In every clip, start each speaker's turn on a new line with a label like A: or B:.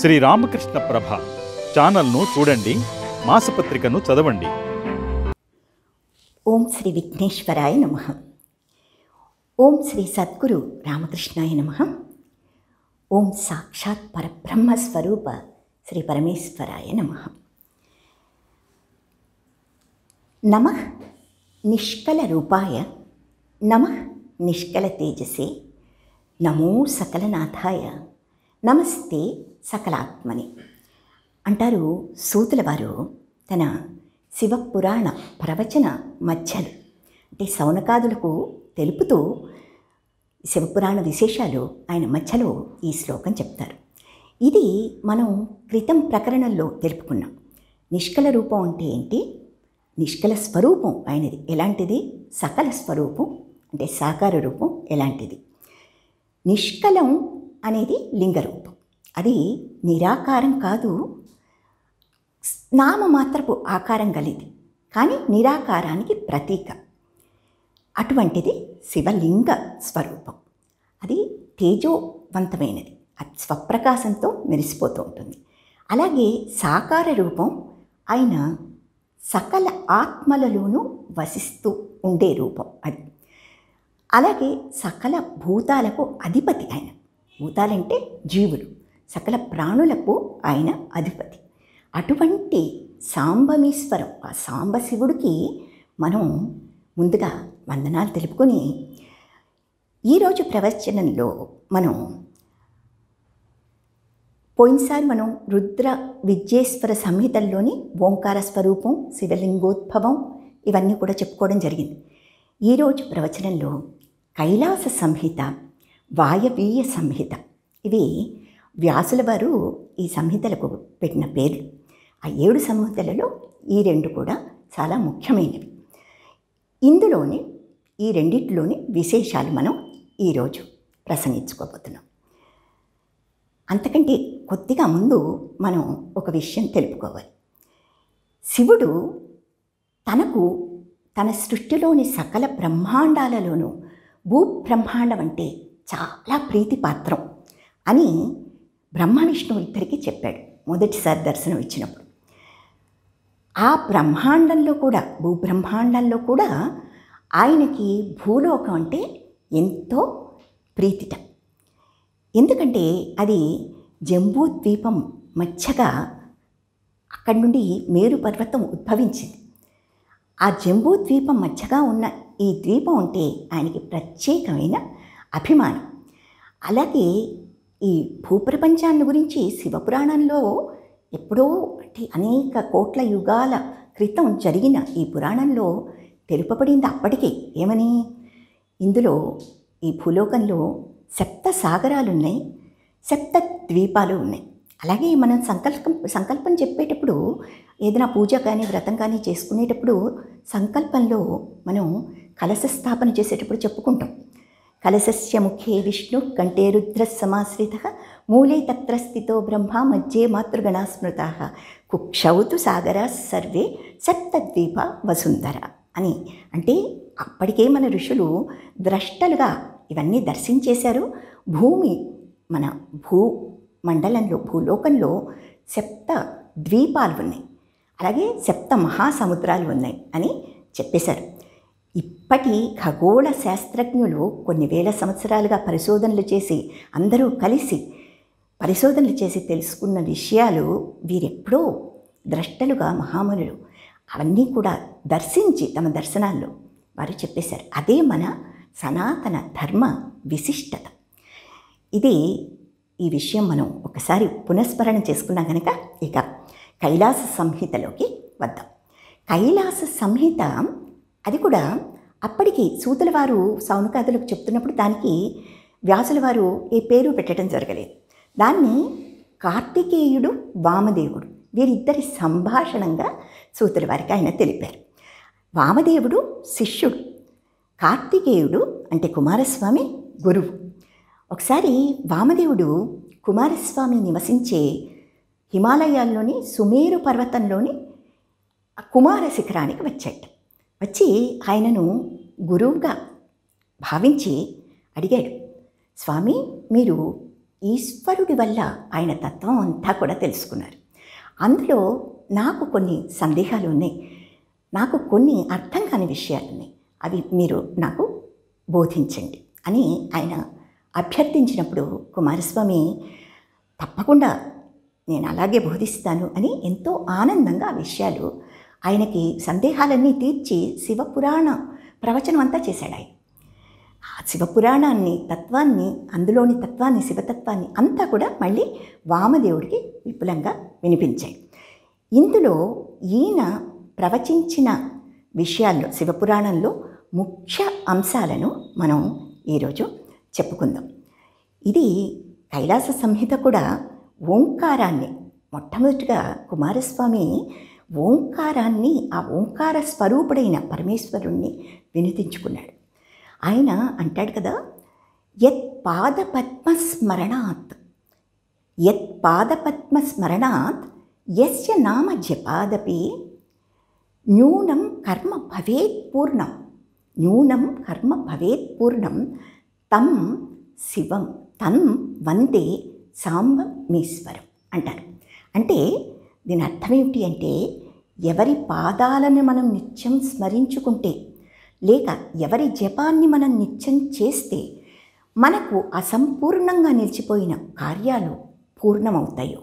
A: శ్రీ రామకృష్ణ ప్రభ ఛానల్ను చూడండి, మాసపత్రికను చదవండి.
B: ఓం శ్రీ విఘ్నేశ్వరాయ నమః. ఓం శ్రీ సద్గురు రామకృష్ణాయ నమః. ఓం సాక్షాత్ పరబ్రహ్మ స్వరూప శ్రీ పరమేశ్వరాయ నమః. నమః నిష్కల రూపాయ, నమః నిష్కల తేజసే, నమో సకలనాథాయ, నమస్తే సకలాత్మని అంటారు సూతుల వారు తన శివపురాణ ప్రవచన మధ్యలు, అంటే శౌనకాదులకు తెలుపుతూ శివపురాణ విశేషాలు ఆయన మధ్యలో ఈ శ్లోకం చెప్తారు. ఇది మనం క్రితం ప్రకరణంలో తెలుపుకున్నాం. నిష్కల రూపం అంటే ఏంటి? నిష్కల స్వరూపం ఆయనది ఎలాంటిది? సకల స్వరూపం అంటే సాకార రూపం ఎలాంటిది? నిష్కలం అనేది లింగరూపం, అది నిరాకారం కాదు, నామమాత్రపు ఆకారం కలిగి కానీ నిరాకారానికి ప్రతీక. అటువంటిది శివలింగ స్వరూపం. అది తేజోవంతమైనది, అది స్వప్రకాశంతో మెరిసిపోతూ ఉంటుంది. అలాగే సాకార రూపం ఆయన సకల ఆత్మలలోనూ వసిస్తూ ఉండే రూపం అది. అలాగే సకల భూతాలకు అధిపతి ఆయన. భూతాలంటే జీవులు, సకల ప్రాణులకు ఆయన అధిపతి. అటువంటి సాంబమీశ్వరం, ఆ సాంబశివుడికి మనం ముందుగా వందనాలు తెలుపుకొని ఈరోజు ప్రవచనంలో పోయినసారి మనం రుద్ర విద్యేశ్వర సంహితల్లోని ఓంకార స్వరూపం, శివలింగోద్భవం ఇవన్నీ కూడా చెప్పుకోవడం జరిగింది. ఈరోజు ప్రవచనంలో కైలాస సంహిత, వాయవీయ సంహిత, ఇవి వ్యాసుల వారు ఈ సంహితలకు పెట్టిన పేర్లు. ఆ 7 సంహితలలో ఈ 2 కూడా చాలా ముఖ్యమైనవి. ఇందులోని ఈ రెండిట్లోని విశేషాలు మనం ఈరోజు ప్రసంగించుకోబోతున్నాం. అంతకంటే కొద్దిగా ముందు మనం ఒక విషయం తెలుపుకోవాలి. శివుడు తన సృష్టిలోని సకల బ్రహ్మాండాలలోనూ భూబ్రహ్మాండం అంటే చాలా ప్రీతిపాత్రం అని బ్రహ్మ విష్ణువు ఇద్దరికీ చెప్పాడు మొదటిసారి దర్శనం ఇచ్చినప్పుడు. ఆ బ్రహ్మాండంలో కూడా, భూబ్రహ్మాండంలో కూడా ఆయనకి భూలోకం అంటే ఎంతో ప్రీతిట. ఎందుకంటే అది జంబూ ద్వీపం మధ్యగా అక్కడి నుండి మేరు పర్వతం ఉద్భవించింది. ఆ జంబూ ద్వీపం మధ్యగా ఉన్న ఈ ద్వీపం అంటే ఆయనకి ప్రత్యేకమైన అభిమానం. అలాగే ఈ భూప్రపంచాన్ని గురించి శివపురాణంలో ఎప్పుడో అంటే అనేక కోట్ల యుగాల క్రితం జరిగిన ఈ పురాణంలో తెలుపబడింది. అప్పటికే ఏమని? ఇందులో ఈ భూలోకంలో 7 సాగరాలు ఉన్నాయి, 7 ద్వీపాలు ఉన్నాయి. అలాగే మనం సంకల్పం చెప్పేటప్పుడు ఏదైనా పూజ కానీ వ్రతం కానీ చేసుకునేటప్పుడు సంకల్పంలో మనం కలశ స్థాపన చేసేటప్పుడు చెప్పుకుంటాం. కలశస్య ముఖే విష్ణు కంఠే రుద్ర సమాశ్రిత మూలే తత్ర స్థితో బ్రహ్మ మధ్యే మాతృగణా స్మృత కుక్షౌతు సాగరా సర్వే 7 ద్వీప వసుంధర అని. అంటే అప్పటికే మన ఋషులు ద్రష్టలుగా ఇవన్నీ దర్శించేశారు. భూమి, మన భూమండలంలో, భూలోకంలో 7 ద్వీపాలు ఉన్నాయి, అలాగే 7 మహాసముద్రాలు ఉన్నాయి అని చెప్పేశారు. ఇప్పటి ఖగోళ శాస్త్రజ్ఞులు కొన్ని వేల సంవత్సరాలుగా పరిశోధనలు చేసి, అందరూ కలిసి పరిశోధనలు చేసి తెలుసుకున్న విషయాలు వీరెప్పుడో ద్రష్టలుగా మహామునులు అవన్నీ కూడా దర్శించి తమ దర్శనాల్లో వారు చెప్పేశారు. అదే మన సనాతన ధర్మ విశిష్టత. ఈ విషయం మనం ఒకసారి పునఃస్మరణ చేసుకున్నా కనుక ఇక కైలాస సంహితలోకి వద్దాం. కైలాస సంహిత అది కూడా అప్పటికి సూతుల వారు శౌనకాదులకు చెప్తున్నప్పుడు దానికి వ్యాసుల వారు ఏ పేరు పెట్టడం జరగలేదు. దాన్ని కార్తికేయుడు, వామదేవుడు వీరిద్దరి సంభాషణంగా సూతుల వారికి ఆయన తెలిపారు. వామదేవుడు శిష్యుడు, కార్తికేయుడు అంటే కుమారస్వామి గురువు. ఒకసారి వామదేవుడు కుమారస్వామి నివసించే హిమాలయాల్లోని సుమేరు పర్వతంలోని కుమార శిఖరానికి వచ్చి ఆయనను గురువుగా భావించి అడిగాడు, స్వామి మీరు ఈశ్వరుడి వల్ల ఆయన తత్వం అంతా కూడా తెలుసుకున్నారు. అందులో నాకు కొన్ని సందేహాలు ఉన్నాయి, నాకు కొన్ని అర్థం కాని విషయాలు ఉన్నాయి, అవి మీరు నాకు బోధించండి అని ఆయన అభ్యర్థించినప్పుడు కుమారస్వామి తప్పకుండా నేను అలాగే బోధిస్తాను అని ఎంతో ఆనందంగా ఆ విషయాలు ఆయనకి సందేహాలన్నీ తీర్చి శివపురాణ ప్రవచనం అంతా చేశాడు. ఆయన ఆ శివపురాణాన్ని, తత్వాన్ని, అందులోని తత్వాన్ని, శివతత్వాన్ని అంతా కూడా మళ్ళీ వామదేవుడికి విపులంగా వినిపించాయి. ఇందులో ఈయన ప్రవచించిన విషయాల్లో, శివపురాణంలో ముఖ్య అంశాలను మనం ఈరోజు చెప్పుకుందాం. ఇది కైలాస సంహిత కూడా ఓంకారాన్ని మొట్టమొదటిగా కుమారస్వామి ఓంకారాన్ని, ఆ ఓంకార స్వరూపుడైన పరమేశ్వరుణ్ణి వినిపించుకున్నాడు. ఆయన అంటాడు కదా, యత్ పాదపద్మస్మరణాత్, యత్ పాదపద్మస్మరణాత్ యస్య నామ జపాదపి న్యూనం కర్మ భవేత్ పూర్ణం, న్యూనం కర్మ భవేత్ పూర్ణం తం శివం తం వందే సాంబమీశ్వరం అంటారు. అంటే దీని అర్థం ఏమిటి అంటే, ఎవరి పాదాలను మనం నిత్యం స్మరించుకుంటే, లేక ఎవరి జపాన్ని మనం నిత్యం చేస్తే మనకు అసంపూర్ణంగా నిలిచిపోయిన కార్యాలు పూర్ణమవుతాయో,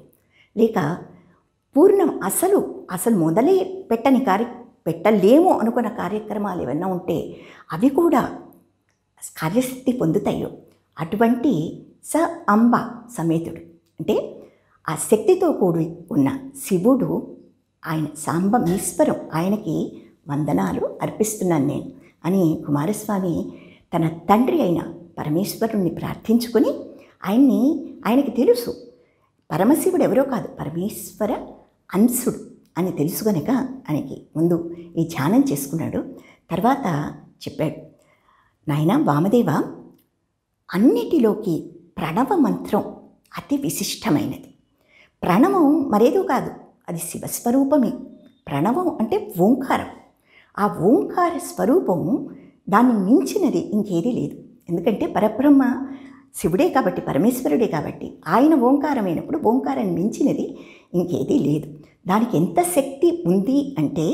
B: లేక పూర్ణం అసలు మొదలే పెట్టలేము అనుకున్న కార్యక్రమాలు ఏమైనా ఉంటే అవి కూడా కార్యసిద్ధి పొందుతాయో, అటువంటి స అంబ సమేతుడు అంటే ఆ శక్తితో కూడి ఉన్న శివుడు, ఆయన సాంబమీశ్వరం, ఆయనకి వందనాలు అర్పిస్తున్నాను నేను అని కుమారస్వామి తన తండ్రి అయిన పరమేశ్వరుణ్ణి ప్రార్థించుకొని ఆయనకి తెలుసు పరమశివుడు ఎవరో కాదు, పరమేశ్వర అంశుడు అని తెలుసు గనక ఆయనకి ముందు ఈ ధ్యానం చేసుకున్నాడు. తర్వాత చెప్పాడు, నాయనా వామదేవ, అన్నిటిలోకి ప్రణవ మంత్రం అతి విశిష్టమైనది. ప్రణవం మరేదో కాదు, అది శివస్వరూపమే. ప్రణవం అంటే ఓంకారం. ఆ ఓంకార స్వరూపం, దాన్ని మించినది ఇంకేదీ లేదు. ఎందుకంటే పరబ్రహ్మ శివుడే కాబట్టి, పరమేశ్వరుడే కాబట్టి, ఆయన ఓంకారమైనప్పుడు ఓంకారాన్ని మించినది ఇంకేదీ లేదు. దానికి ఎంత శక్తి ఉంది అంటే,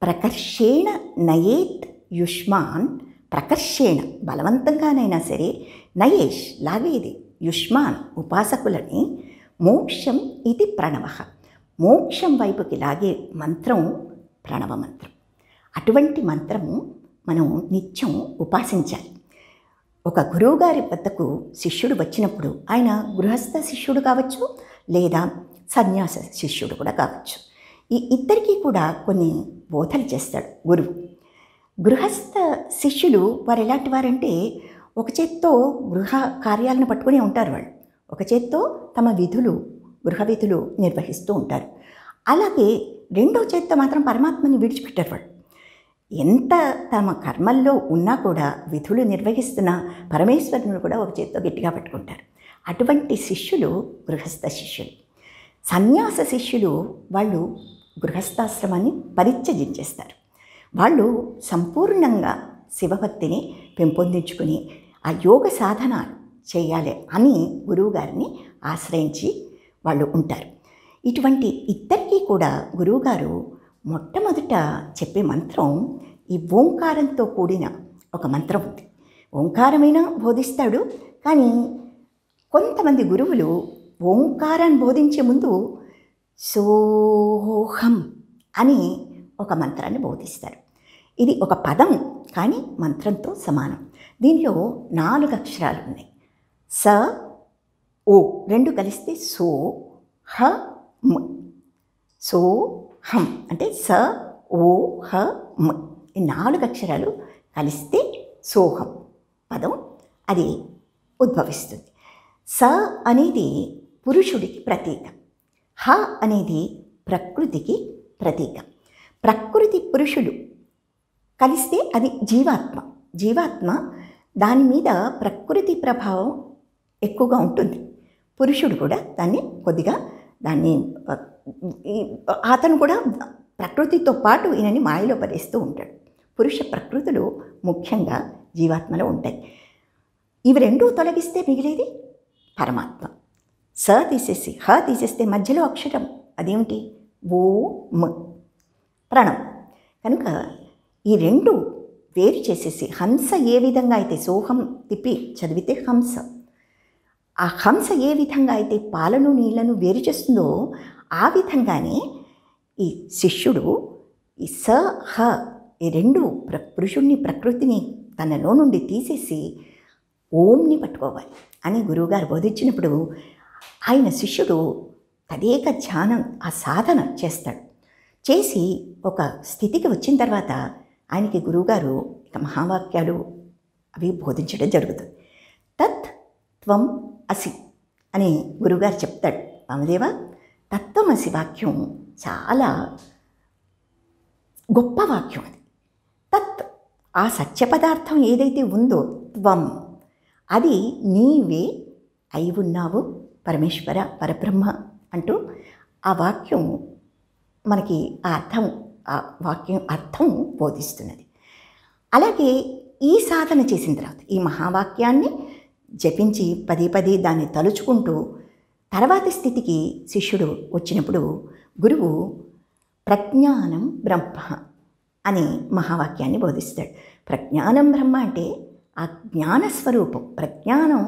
B: ప్రకర్షేణ నయేత్ యుష్మాన్, ప్రకర్షేణ బలవంతంగానైనా సరే, నయేష్ లాగేది, యుష్మాన్ ఉపాసకులని, మోక్షం ఇది ప్రణవ, మోక్షం వైపుకి లాగే మంత్రం ప్రణవ మంత్రం. అటువంటి మంత్రము మనం నిత్యం ఉపాసించాలి. ఒక గురువుగారి వద్దకు శిష్యుడు వచ్చినప్పుడు, ఆయన గృహస్థ శిష్యుడు కావచ్చు, లేదా సన్యాస శిష్యుడు కూడా కావచ్చు, ఈ ఇద్దరికీ కూడా కొన్ని బోధలు చేస్తాడు గురువు. గృహస్థ శిష్యులు వారు ఎలాంటి వారంటే, ఒక చేత్తో గృహ కార్యాలను పట్టుకునే ఉంటారు వాళ్ళు, ఒక చేత్తో తమ గృహ విధులు నిర్వహిస్తూ ఉంటారు. అలాగే రెండో చేత్తో మాత్రం పరమాత్మని విడిచిపెట్టారు వాళ్ళు. ఎంత తమ కర్మల్లో ఉన్నా కూడా, విధులు నిర్వహిస్తున్న పరమేశ్వరుని కూడా ఒక చేత్తో గట్టిగా పట్టుకుంటారు. అటువంటి శిష్యులు గృహస్థ శిష్యులు. సన్యాస శిష్యులు వాళ్ళు గృహస్థాశ్రమాన్ని పరిత్యజించేస్తారు. వాళ్ళు సంపూర్ణంగా శివభక్తిని పెంపొందించుకుని ఆ యోగ సాధనాలు చేయాలి అని గురువుగారిని ఆశ్రయించి వాళ్ళు ఉంటారు. ఇటువంటి ఇద్దరికీ కూడా గురువుగారు మొట్టమొదట చెప్పే మంత్రం ఈ ఓంకారంతో కూడిన ఒక మంత్రం ఉంది. ఓంకారమైనా బోధిస్తాడు, కానీ కొంతమంది గురువులు ఓంకారాన్ని బోధించే ముందు సోహం అని ఒక మంత్రాన్ని బోధిస్తారు. ఇది ఒక పదం కానీ మంత్రంతో సమానం. దీనిలో 4 అక్షరాలు ఉన్నాయి. స ఓ రెండు కలిస్తే సో హ మ్. సో హం అంటే స ఓ హ మ్. ఈ 4 అక్షరాలు కలిస్తే సోహం పదం అది ఉద్భవిస్తుంది. స అనేది పురుషుడికి ప్రతీక, హ అనేది ప్రకృతికి ప్రతీక. ప్రకృతి పురుషులు కలిస్తే అది జీవాత్మ. దాని మీద ప్రకృతి ప్రభావం ఎక్కువగా ఉంటుంది. పురుషుడు కూడా కొద్దిగా అతను కూడా ప్రకృతితో పాటు ఈయనని మాయలో పడేస్తూ ఉంటాడు. పురుష ప్రకృతులు ముఖ్యంగా జీవాత్మలో ఉంటాయి. ఇవి రెండూ తొలగిస్తే మిగిలేది పరమాత్మ. స తీసేసి హ తీసేస్తే మధ్యలో అక్షరం అదేమిటి? ఓం ప్రణం. కనుక ఈ రెండు వేరు చేసేసి హంస ఏ విధంగా అయితే సోహం తిప్పి చదివితే హంస, ఆ హంస ఏ విధంగా అయితే పాలను నీళ్లను వేరు చేస్తుందో ఆ విధంగానే ఈ శిష్యుడు ఈ స హ ఈ రెండు పురుషుణ్ణి ప్రకృతిని తనలో నుండి తీసేసి ఓంని పట్టుకోవాలి అని గురువుగారు బోధించినప్పుడు ఆయన శిష్యుడు తదేక ధ్యానం ఆ సాధన చేస్తాడు. చేసి ఒక స్థితికి వచ్చిన తర్వాత ఆయనకి గురువుగారు ఇక మహావాక్యాలు అవి బోధించడం జరుగుతుంది. తత్ త్వం అసి అని గురువుగారు చెప్తాడు. వామదేవ, తత్వమసి వాక్యం చాలా గొప్ప వాక్యం. అది తత్ ఆ సత్య పదార్థం ఏదైతే ఉందో త్వం, అది నీవే అయి ఉన్నావు పరమేశ్వర పరబ్రహ్మ అంటూ ఆ వాక్యం మనకి ఆ వాక్యం అర్థం బోధిస్తున్నది. అలాగే ఈ సాధన చేసిన తర్వాత ఈ మహావాక్యాన్ని జపించి పదే పదే దాన్ని తలుచుకుంటూ తర్వాతి స్థితికి శిష్యుడు వచ్చినప్పుడు గురువు ప్రజ్ఞానం బ్రహ్మ అనే మహావాక్యాన్ని బోధిస్తాడు. ప్రజ్ఞానం బ్రహ్మ అంటే ఆ జ్ఞానస్వరూపం, ప్రజ్ఞానం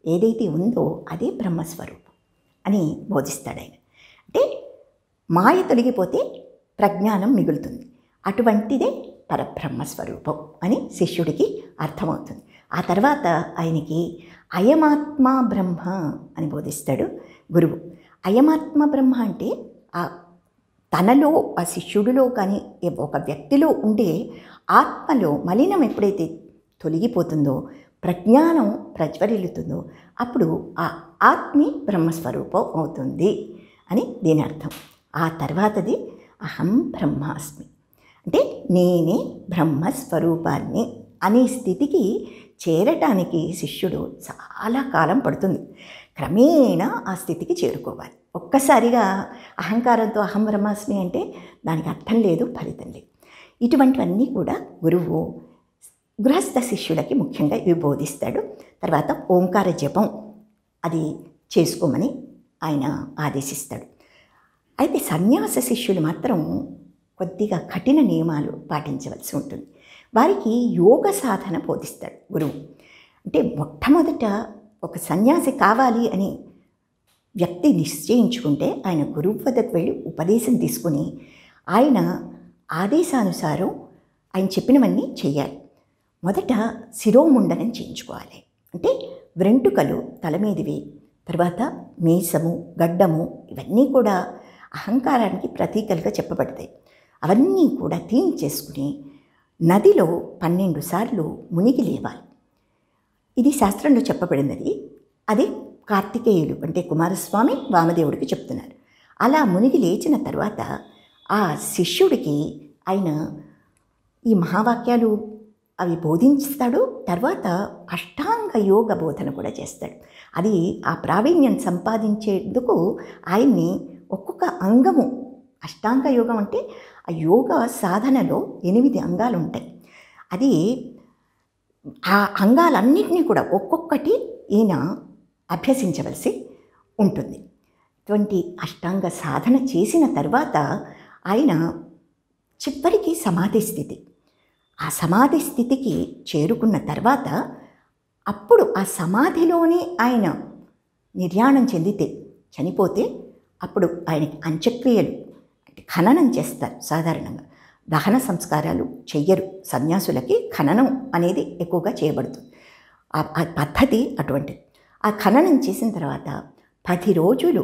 B: ఏదైతే ఉందో అదే బ్రహ్మస్వరూపం అని బోధిస్తాడు ఆయన. అంటే మాయ తొలగిపోతే ప్రజ్ఞానం మిగులుతుంది, అటువంటిదే పరబ్రహ్మస్వరూపం అని శిష్యుడికి అర్థమవుతుంది. ఆ తర్వాత ఆయనకి అయమాత్మ బ్రహ్మ అని బోధిస్తాడు గురువు. అయమాత్మ బ్రహ్మ అంటే ఆ తనలో ఆ శిష్యుడిలో కానీ ఒక వ్యక్తిలో ఉండే ఆత్మలో మలినం ఎప్పుడైతే తొలగిపోతుందో, ప్రజ్ఞానం ప్రజ్వరిల్లుతుందో అప్పుడు ఆ ఆత్మే బ్రహ్మస్వరూపం అవుతుంది అని దీని అర్థం. ఆ తర్వాతది అహం బ్రహ్మాస్మి అంటే నేనే బ్రహ్మస్వరూపాన్ని అనే స్థితికి చేరటానికి శిష్యుడు చాలా కాలం పడుతుంది. క్రమేణా ఆ స్థితికి చేరుకోవాలి. ఒక్కసారిగా అహంకారంతో అహం బ్రహ్మాస్మి అంటే దానికి అర్థం లేదు, ఫలితం లేదు. ఇటువంటివన్నీ కూడా గురువు గృహస్థ శిష్యులకి ముఖ్యంగా ఇవి బోధిస్తాడు. తర్వాత ఓంకార జపం అది చేసుకోమని ఆయన ఆదేశిస్తాడు. అయితే సన్యాస శిష్యులు మాత్రం కొద్దిగా కఠిన నియమాలు పాటించవలసి ఉంటుంది. వారికి యోగ సాధన బోధిస్తాడు గురువు. అంటే మొట్టమొదట ఒక సన్యాసి కావాలి అని వ్యక్తి నిశ్చయించుకుంటే ఆయన గురువు వద్దకు వెళ్ళి ఉపదేశం తీసుకుని ఆయన ఆదేశానుసారం ఆయన చెప్పినవన్నీ చేయాలి. మొదట శిరోముండనం చేయించుకోవాలి. అంటే వెంట్రుకలు తల మీదివి, తర్వాత మీసము గడ్డము ఇవన్నీ కూడా అహంకారానికి ప్రతీకలుగా చెప్పబడతాయి. అవన్నీ కూడా తీయించేసుకుని నదిలో 12 సార్లు మునిగి లేవాలి. ఇది శాస్త్రంలో చెప్పబడినది. అది కార్తికేయులు అంటే కుమారస్వామి వామదేవుడికి చెప్తున్నారు. అలా మునిగి లేచిన తర్వాత ఆ శిష్యుడికి ఆయన ఈ మహావాక్యాలు అవి బోధిస్తాడు. తర్వాత అష్టాంగ యోగ బోధన కూడా చేస్తాడు. అది ఆ ప్రావీణ్యం సంపాదించేందుకు ఆయన్ని ఒక్కొక్క అంగము, అష్టాంగ యోగం అంటే ఆ యోగ సాధనలో 8 అంగాలు ఉంటాయి. అది ఆ అంగాలన్నింటినీ కూడా ఒక్కొక్కటి ఈయన అభ్యసించవలసి ఉంటుంది. ఇటువంటి అష్టాంగ సాధన చేసిన తర్వాత ఆయన చివరికి సమాధి స్థితి, ఆ సమాధి స్థితికి చేరుకున్న తర్వాత అప్పుడు ఆ సమాధిలోనే ఆయన నిర్యాణం చెందితే, చనిపోతే అప్పుడు ఆయనకి అంత్యక్రియలు అంటే ఖననం చేస్తారు. సాధారణంగా దహన సంస్కారాలు చెయ్యరు. సన్యాసులకి ఖననం అనేది ఎక్కువగా చేయబడుతుంది. ఆ పద్ధతి అటువంటిది. ఆ ఖననం చేసిన తర్వాత 10 రోజులు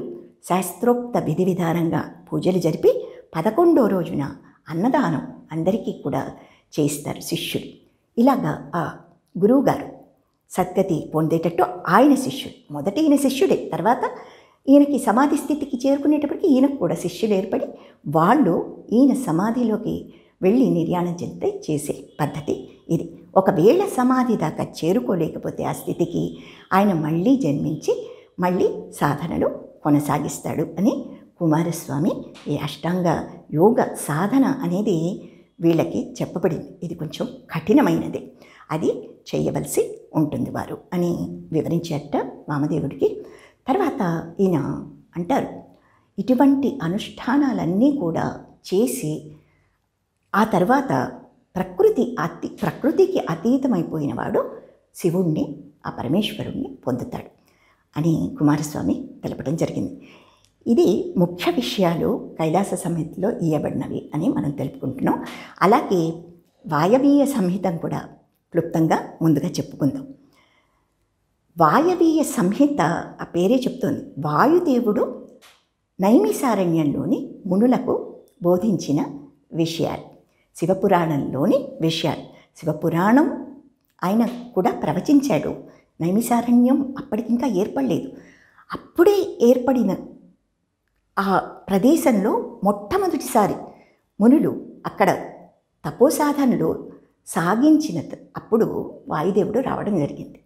B: శాస్త్రోక్త విధి విధానంగా పూజలు జరిపి 11వ రోజున అన్నదానం అందరికీ కూడా చేయిస్తారు శిష్యుడు. ఇలాగా ఆ గురువుగారు సద్గతి పొందేటట్టు ఆయన శిష్యుడు. మొదట ఈయన శిష్యుడే, తర్వాత ఈయనకి సమాధి స్థితికి చేరుకునేటప్పటికి ఈయనకు కూడా శిష్యులు ఏర్పడి వాళ్ళు ఈయన సమాధిలోకి వెళ్ళి నిర్యాణం చెందితే చేసే పద్ధతి ఇది. ఒకవేళ సమాధి దాకా చేరుకోలేకపోతే ఆ స్థితికి ఆయన మళ్ళీ జన్మించి మళ్ళీ సాధనలు కొనసాగిస్తాడు అని కుమారస్వామి ఈ అష్టాంగ యోగ సాధన అనేది వీళ్ళకి చెప్పబడింది. ఇది కొంచెం కఠినమైనది, అది చేయవలసి ఉంటుంది వారు అని వివరించేట వామదేవుడికి. తర్వాత ఈయన అంటారు, ఇటువంటి అనుష్ఠానాలన్నీ కూడా చేసి ఆ తర్వాత ప్రకృతికి అతీతమైపోయిన వాడు శివుణ్ణి, ఆ పరమేశ్వరుణ్ణి పొందుతాడు అని కుమారస్వామి తెలపడం జరిగింది. ఇది ముఖ్య విషయాలు కైలాస సంహితలో ఇవ్వబడినవి అని మనం తెలుపుకుంటున్నాం. అలాగే వాయవీయ సంహితం కూడా క్లుప్తంగా ముందుగా చెప్పుకుందాం. వాయవీయ సంహిత ఆ పేరే చెప్తోంది. వాయుదేవుడు నైమిసారణ్యంలోని మునులకు బోధించిన విషయాలు, శివపురాణంలోని విషయాలు. శివపురాణం ఆయన కూడా ప్రవచించాడు. నైమిసారణ్యం అప్పటికింకా ఏర్పడలేదు. అప్పుడే ఏర్పడిన ఆ ప్రదేశంలో మొట్టమొదటిసారి మునులు అక్కడ తపోసాధనలు సాగించిన అప్పుడు వాయుదేవుడు రావడం జరిగింది.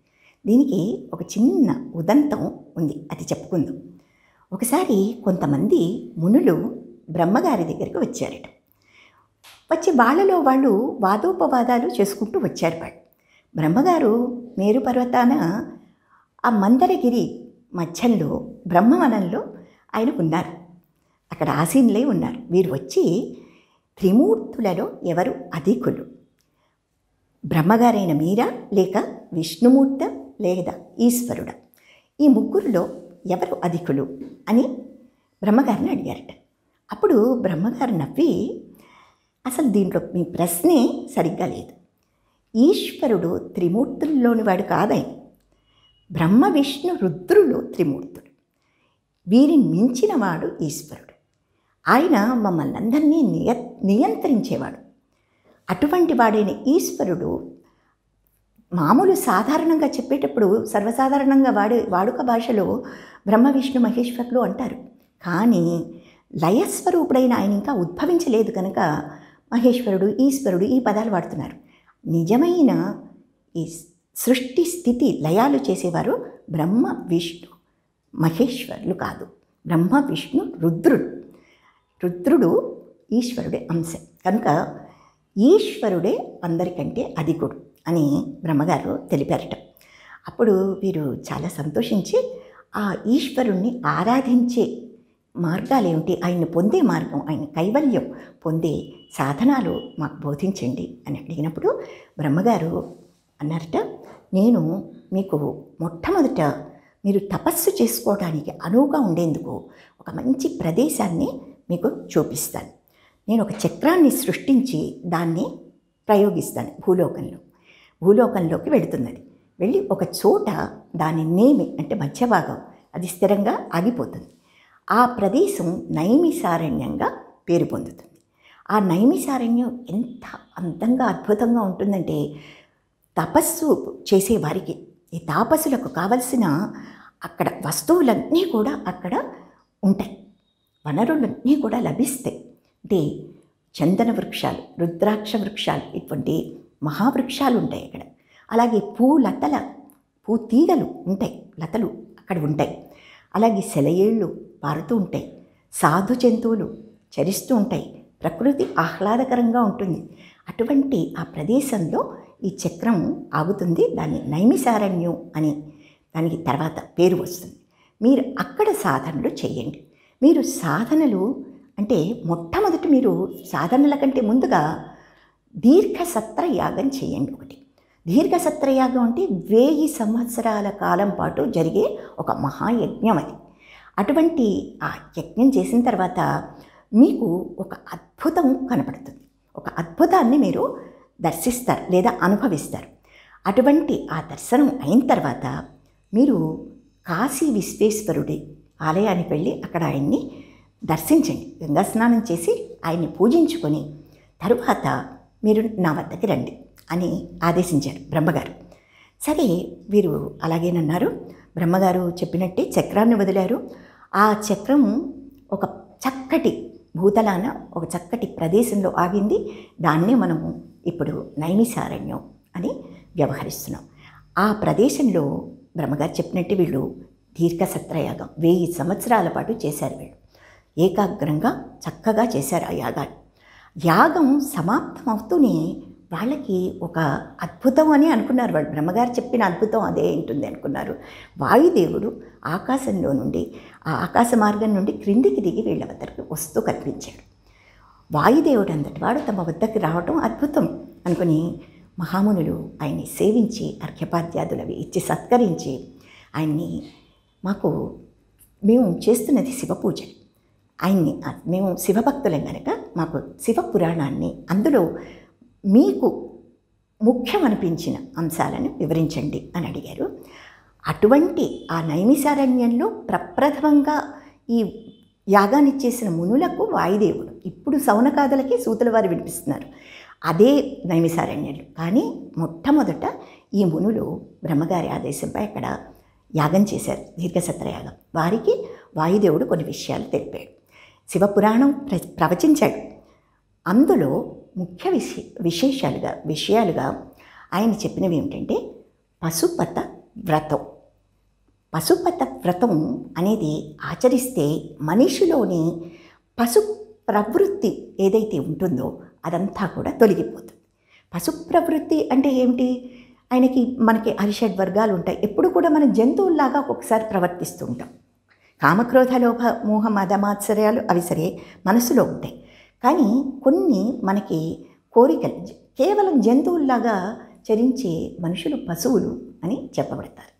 B: దీనికి ఒక చిన్న ఉదంతం ఉంది, అది చెప్పుకుందాం. ఒకసారి కొంతమంది మునులు బ్రహ్మగారి దగ్గరికి వచ్చారట. వచ్చి వాళ్ళలో వాళ్ళు వాదోపవాదాలు చేసుకుంటూ వచ్చారు. వాళ్ళు బ్రహ్మగారు మేరు పర్వతాన ఆ మందరగిరి మధ్యంలో బ్రహ్మవనంలో ఆయన ఉన్నారు. అక్కడ ఆసీనులై ఉన్నారు. వీరు వచ్చి త్రిమూర్తులలో ఎవరు అధికులు, బ్రహ్మగారైన మీరా లేక విష్ణుమూర్త లేదా ఈశ్వరుడా, ఈ ముగ్గురులో ఎవరు అధికులు అని బ్రహ్మగారిని అడిగారట. అప్పుడు బ్రహ్మగారు నవ్వి, అసలు దీంట్లో మీ ప్రశ్నే సరిగ్గా లేదు. ఈశ్వరుడు త్రిమూర్తుల్లోని వాడు కాదాయన. బ్రహ్మ విష్ణు రుద్రులు త్రిమూర్తులు, వీరిని మించిన వాడు ఈశ్వరుడు. ఆయన మమ్మల్ని అందరినీ నియంత్రించేవాడు. అటువంటి వాడైన ఈశ్వరుడు మామూలు సాధారణంగా చెప్పేటప్పుడు సర్వసాధారణంగా వాడుక భాషలో బ్రహ్మ విష్ణు మహేశ్వరులు అంటారు. కానీ లయస్వరూపుడైన ఆయన ఇంకా ఉద్భవించలేదు కనుక మహేశ్వరుడు, ఈశ్వరుడు ఈ పదాలు వాడుతున్నారు. నిజమైన ఈ సృష్టి స్థితి లయాలు చేసేవారు బ్రహ్మ విష్ణు మహేశ్వరులు కాదు. బ్రహ్మ విష్ణు రుద్రుడు ఈశ్వరుడే అంశం కనుక ఈశ్వరుడే అందరికంటే అధికుడు అని బ్రహ్మగారు తెలిపారట. అప్పుడు వీరు చాలా సంతోషించి ఆ ఈశ్వరుణ్ణి ఆరాధించే మార్గాలేమిటి, ఆయన్ని పొందే మార్గం, ఆయన కైవల్యం పొందే సాధనాలు మాకు బోధించండి అని అడిగినప్పుడు బ్రహ్మగారు అన్నారట, నేను మీకు మొట్టమొదట మీరు తపస్సు చేసుకోవడానికి అనువుగా ఉండేందుకు ఒక మంచి ప్రదేశాన్ని మీకు చూపిస్తాను. నేను ఒక చక్రాన్ని సృష్టించి దాన్ని ప్రయోగిస్తాను. భూలోకంలోకి వెళుతున్నది. వెళ్ళి ఒక చోట దాని నేమి అంటే మధ్య భాగం అది స్థిరంగా ఆగిపోతుంది. ఆ ప్రదేశం నైమిసారణ్యంగా పేరు పొందుతుంది. ఆ నైమిసారణ్యం ఎంత అందంగా అద్భుతంగా ఉంటుందంటే తపస్సు చేసేవారికి, ఈ తాపసులకు కావలసిన అక్కడ వస్తువులన్నీ కూడా అక్కడ ఉంటాయి, వనరులన్నీ కూడా లభిస్తాయి. అంటే చందన వృక్షాలు, రుద్రాక్ష వృక్షాలు, ఇటువంటి మహావృక్షాలు ఉంటాయి అక్కడ. అలాగే పూతీగలు ఉంటాయి, లతలు అక్కడ ఉంటాయి. అలాగే సెలయేళ్ళు పారుతూ ఉంటాయి, సాధు జంతువులు చరిస్తూ ఉంటాయి, ప్రకృతి ఆహ్లాదకరంగా ఉంటుంది. అటువంటి ఆ ప్రదేశంలో ఈ చక్రం ఆగుతుంది. దాన్ని నైమిసారణ్యం అని దానికి తర్వాత పేరు వస్తుంది. మీరు అక్కడ సాధనలు చేయండి. మీరు సాధనలు అంటే మొట్టమొదటి మీరు సాధనల కంటే ముందుగా దీర్ఘసత్ర యాగం చేయండి. ఒకటి దీర్ఘసత్ర యాగం అంటే 1000 సంవత్సరాల కాలం పాటు జరిగే ఒక మహాయజ్ఞం అది. అటువంటి ఆ యజ్ఞం చేసిన తర్వాత మీకు ఒక అద్భుతం కనపడుతుంది. ఒక అద్భుతాన్ని మీరు దర్శిస్తారు లేదా అనుభవిస్తారు. అటువంటి ఆ దర్శనం అయిన తర్వాత మీరు కాశీ విశ్వేశ్వరుడి ఆలయానికి వెళ్ళి అక్కడ ఆయన్ని దర్శించండి. గంగా స్నానం చేసి ఆయన్ని పూజించుకొని తరువాత మీరు నా వద్దకి రండి అని ఆదేశించారు బ్రహ్మగారు. సరే వీరు అలాగేనన్నారు. బ్రహ్మగారు చెప్పినట్టే చక్రాన్ని వదిలారు. ఆ చక్రం ఒక చక్కటి భూతలాన ఒక చక్కటి ప్రదేశంలో ఆగింది. దాన్నే మనము ఇప్పుడు నైమిసారణ్యం అని వ్యవహరిస్తున్నాం. ఆ ప్రదేశంలో బ్రహ్మగారు చెప్పినట్టు వీళ్ళు దీర్ఘసత్రయాగం 1000 సంవత్సరాల పాటు చేశారు. వీళ్ళు ఏకాగ్రంగా చక్కగా చేశారు ఆ యాగాన్ని. యాగం సమాప్తం అవుతూనే వాళ్ళకి ఒక అద్భుతం అని అనుకున్నారు. వాళ్ళు బ్రహ్మగారు చెప్పిన అద్భుతం అదే ఉంటుంది అనుకున్నారు. వాయుదేవుడు ఆకాశంలో నుండి, ఆ ఆకాశ మార్గం నుండి క్రిందికి దిగి వీళ్ళ వద్దకు వస్తూ కనిపించాడు. వాయుదేవుడు అంతటి వాడు తమ వద్దకు రావటం అద్భుతం అనుకుని మహామునులు ఆయన్ని సేవించి అర్ఘ్యపాద్యాదులవి ఇచ్చి సత్కరించి ఆయన్ని, మేము చేస్తున్నది శివపూజ, ఆయన్ని మేము శివభక్తులం కనుక మాకు శివ పురాణాన్ని అందులో మీకు ముఖ్యమనిపించిన అంశాలను వివరించండి అని అడిగారు. అటువంటి ఆ నైమిషారణ్యంలో ప్రప్రథమంగా ఈ యాగాన్ని చేసిన మునులకు వాయుదేవుడు, ఇప్పుడు సౌనకాదులకి సూతుల వారు వినిపిస్తున్నారు అదే నైమిషారణ్యంలో. కానీ మొట్టమొదట ఈ మునులు బ్రహ్మగారి ఆదేశంపై అక్కడ యాగం చేశారు, దీర్ఘసత్రయాగం. వారికి వాయుదేవుడు కొన్ని విషయాలు తెలిపాడు, శివపురాణం ప్రవచించాడు. అందులో ముఖ్య విషయాలుగా ఆయన చెప్పినవి ఏమిటంటే పశుపత వ్రతం. పశుపత వ్రతం అనేది ఆచరిస్తే మనిషిలోని పశు ప్రవృత్తి ఏదైతే ఉంటుందో అదంతా కూడా తొలగిపోతుంది. పశు ప్రవృత్తి అంటే ఏమిటి? మనకి అరిషడ్ వర్గాలు ఉంటాయి. ఎప్పుడు కూడా మనం జంతువుల్లాగా ఒక్కొక్కసారి ప్రవర్తిస్తూ ఉంటాం. కామక్రోధ లోభ మోహ మదమాత్సర్యాలు అవి సరే మనసులో ఉంటాయి. కానీ కొన్ని మనకి కోరికలు కేవలం జంతువుల్లాగా చరించే మనుషులు పశువులు అని చెప్పబడతారు.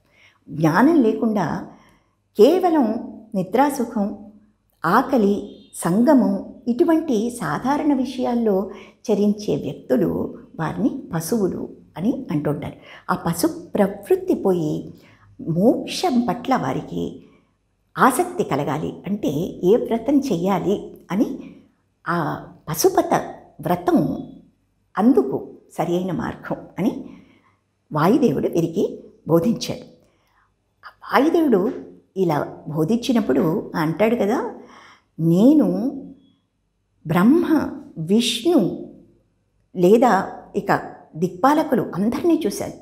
B: జ్ఞానం లేకుండా కేవలం నిద్రాసుఖం, ఆకలి, సంగమం ఇటువంటి సాధారణ విషయాల్లో చరించే వ్యక్తులు వారిని పశువులు అని అంటుంటారు. ఆ పశు ప్రవృత్తి పోయి మోక్షం పట్ల వారికి ఆసక్తి కలగాలి అంటే ఏ వ్రతం చెయ్యాలి అని ఆ పశుపత వ్రతం అందుకు సరి అయిన మార్గం అని వాయుదేవుడు వీరికి బోధించాడు. వాయుదేవుడు ఇలా బోధించినప్పుడు అంటాడు కదా, నేను బ్రహ్మ విష్ణు లేదా ఇక దిక్పాలకులు అందరినీ చూశాను,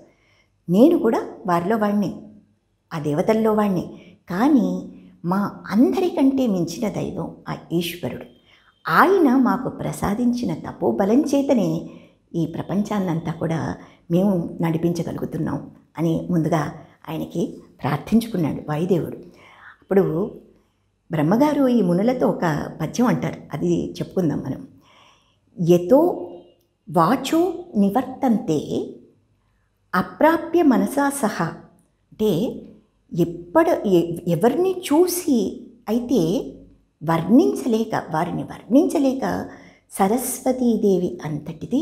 B: నేను కూడా వారిలో వాడిని, ఆ దేవతల్లో వాడిని. కానీ మా అందరికంటే మించిన దైవం ఆ ఈశ్వరుడు. ఆయన మాకు ప్రసాదించిన తపోబలం చేతనే ఈ ప్రపంచాన్నంతా కూడా మేము నడిపించగలుగుతున్నాం అని ముందుగా ఆయనకి ప్రార్థించుకున్నాడు వాయుదేవుడు. అప్పుడు బ్రహ్మగారు ఈ మునులతో ఒక పద్యం అంటారు, అది చెప్పుకుందాం మనం. యతో వాచో నివర్తంతే అప్రాప్య మనసా సహా. అంటే ఎవరిని చూసి అయితే వారిని వర్ణించలేక సరస్వతీదేవి అంతటిది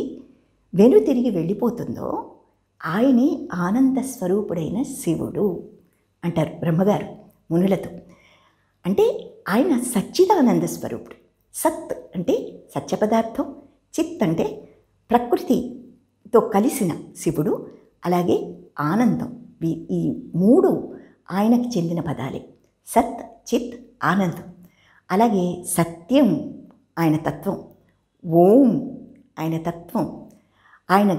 B: వెనుతిరిగి వెళ్ళిపోతుందో ఆయనే ఆనంద స్వరూపుడైన శివుడు అంటారు బ్రహ్మగారు మునులతో. అంటే ఆయన సచ్చిదానంద స్వరూపుడు. సత్ అంటే సత్య పదార్థం, చిత్ అంటే ప్రకృతితో కలిసిన శివుడు, అలాగే ఆనందం. ఈ మూడు ఆయనకి చెందిన పదాలే, సత్, చిత్, ఆనందం. అలాగే సత్యం ఆయన తత్వం, ఓం ఆయన తత్వం, ఆయన